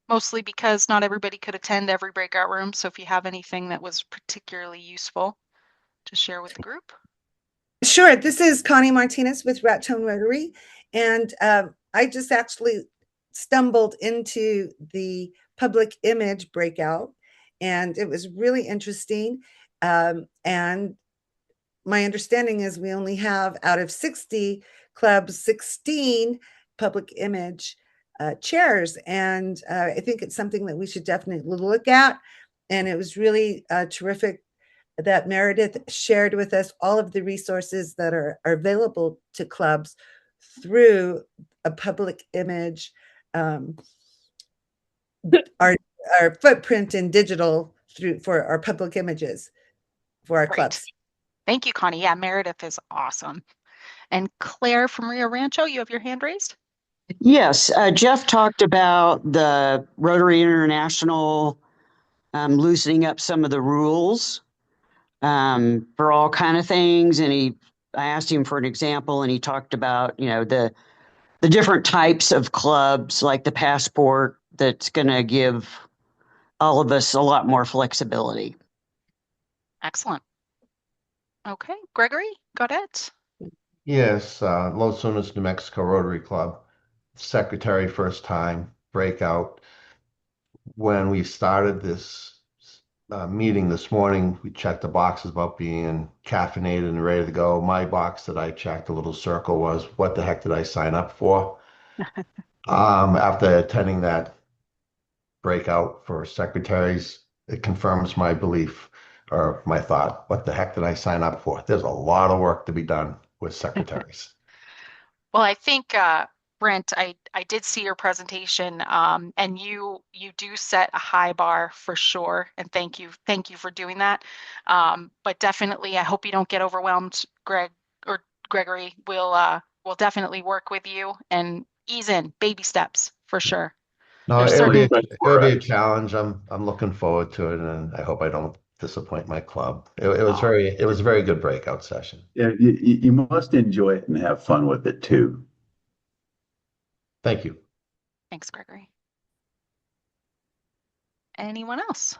Mostly because not everybody could attend every breakout room. So if you have anything that was particularly useful to share with the group. Sure. This is Connie Martinez with Raton Rotary. And I just actually stumbled into the public image breakout, and it was really interesting. And my understanding is we only have, out of 60 clubs, 16 public image chairs. And I think it's something that we should definitely look at. And it was really terrific that Meredith shared with us all of the resources that are available to clubs through a public image, our footprint in digital for our public images for our clubs. Thank you, Connie. Yeah, Meredith is awesome. And Claire from Rio Rancho, you have your hand raised? Yes, Jeff talked about the Rotary International loosening up some of the rules for all kind of things, and he I asked him for an example, and he talked about, the different types of clubs, like the passport, that's going to give all of us a lot more flexibility. Excellent. Okay, Gregory, got it? Yes, Los Lunas, New Mexico Rotary Club, secretary first time, breakout. When we started this meeting this morning, we checked the boxes about being caffeinated and ready to go. My box that I checked, a little circle, was what the heck did I sign up for? After attending that breakout for secretaries, it confirms my belief or my thought. What the heck did I sign up for? There's a lot of work to be done with secretaries. Well, I think Brent, I did see your presentation, and you do set a high bar for sure, and thank you for doing that. But definitely, I hope you don't get overwhelmed, Gregory. We'll definitely work with you and ease in, baby steps for sure. No, There's it'll be certain it'll be a challenge. I'm looking forward to it, and I hope I don't disappoint my club. It was a very good breakout session. Yeah, you must enjoy it and have fun with it too. Thank you. Thanks, Gregory. Anyone else?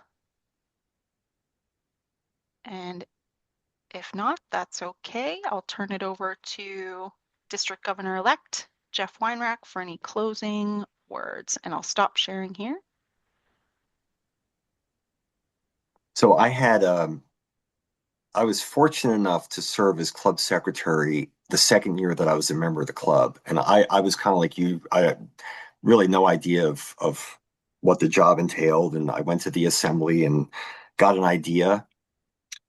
And if not, that's okay. I'll turn it over to District Governor-elect Jeff Weinrack for any closing words, and I'll stop sharing here. So I was fortunate enough to serve as club secretary the second year that I was a member of the club. And I was kind of like you. I had really no idea of what the job entailed. And I went to the assembly and got an idea.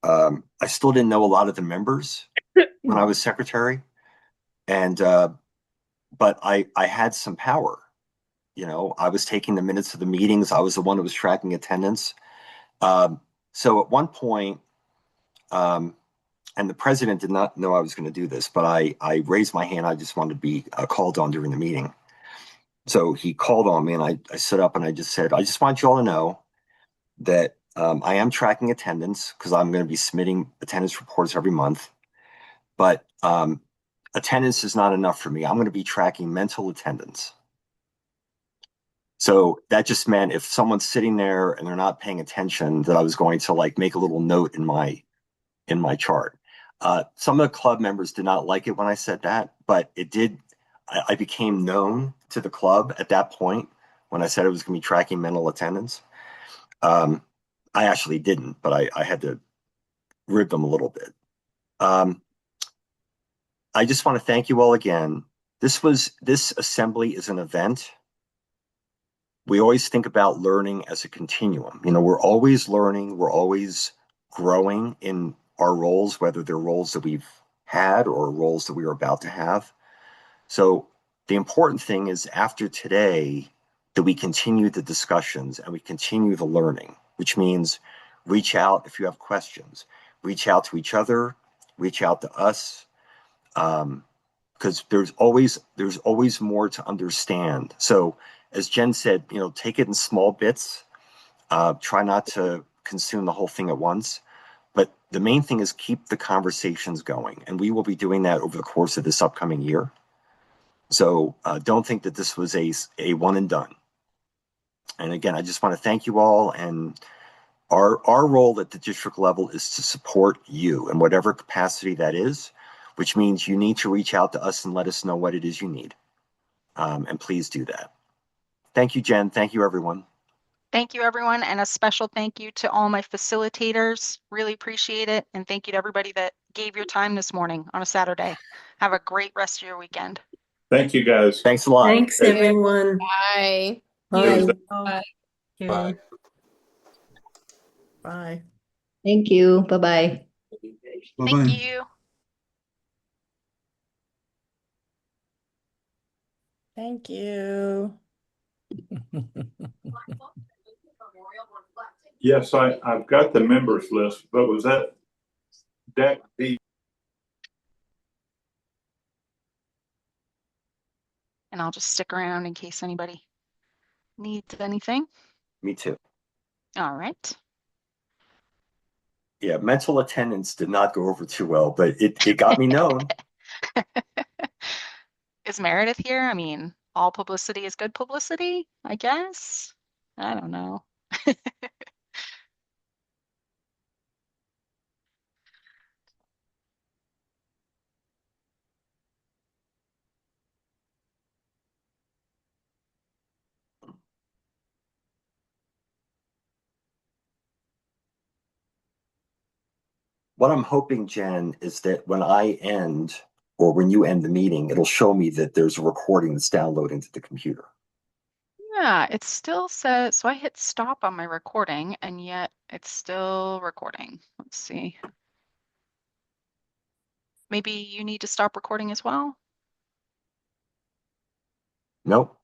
I still didn't know a lot of the members when I was secretary. And, but I had some power. I was taking the minutes of the meetings. I was the one who was tracking attendance. So at one point, and the president did not know I was going to do this, but I raised my hand. I just wanted to be called on during the meeting. So he called on me, and I stood up and I just said, I just want you all to know that I am tracking attendance because I'm going to be submitting attendance reports every month. But attendance is not enough for me. I'm going to be tracking mental attendance. So that just meant if someone's sitting there and they're not paying attention, that I was going to make a little note in my chart. Some of the club members did not like it when I said that, but it did. I became known to the club at that point when I said it was going to be tracking mental attendance. I actually didn't, but I had to rib them a little bit. I just want to thank you all again. This assembly is an event. We always think about learning as a continuum. We're always learning. We're always growing in our roles, whether they're roles that we've had or roles that we are about to have. So the important thing is after today that we continue the discussions and we continue the learning, which means reach out if you have questions, reach out to each other, reach out to us, because there's always more to understand. So as Jen said, take it in small bits. Try not to consume the whole thing at once. But the main thing is keep the conversations going. And we will be doing that over the course of this upcoming year. So don't think that this was a one and done. And again, I just want to thank you all. And our role at the district level is to support you in whatever capacity that is, which means you need to reach out to us and let us know what it is you need. And please do that. Thank you, Jen. Thank you, everyone. Thank you, everyone, and a special thank you to all my facilitators. Really appreciate it. And thank you to everybody that gave your time this morning on a Saturday. Have a great rest of your weekend. Thank you, guys. Thanks a lot. Thanks, everyone. Bye. Bye. Bye. Bye. Bye. Thank you. Bye-bye. Thank you. Thank you. Yes, I've got the members list, but was that deck B? And I'll just stick around in case anybody needs anything. Me too. All right. Yeah, mental attendance did not go over too well, but it got me known. Is Meredith here? I mean, all publicity is good publicity, I guess. I don't know. What I'm hoping, Jen, is that when I end or when you end the meeting, it'll show me that there's a recording that's downloading to the computer. Yeah, it still says, so I hit stop on my recording and yet it's still recording. Let's see. Maybe you need to stop recording as well? Nope.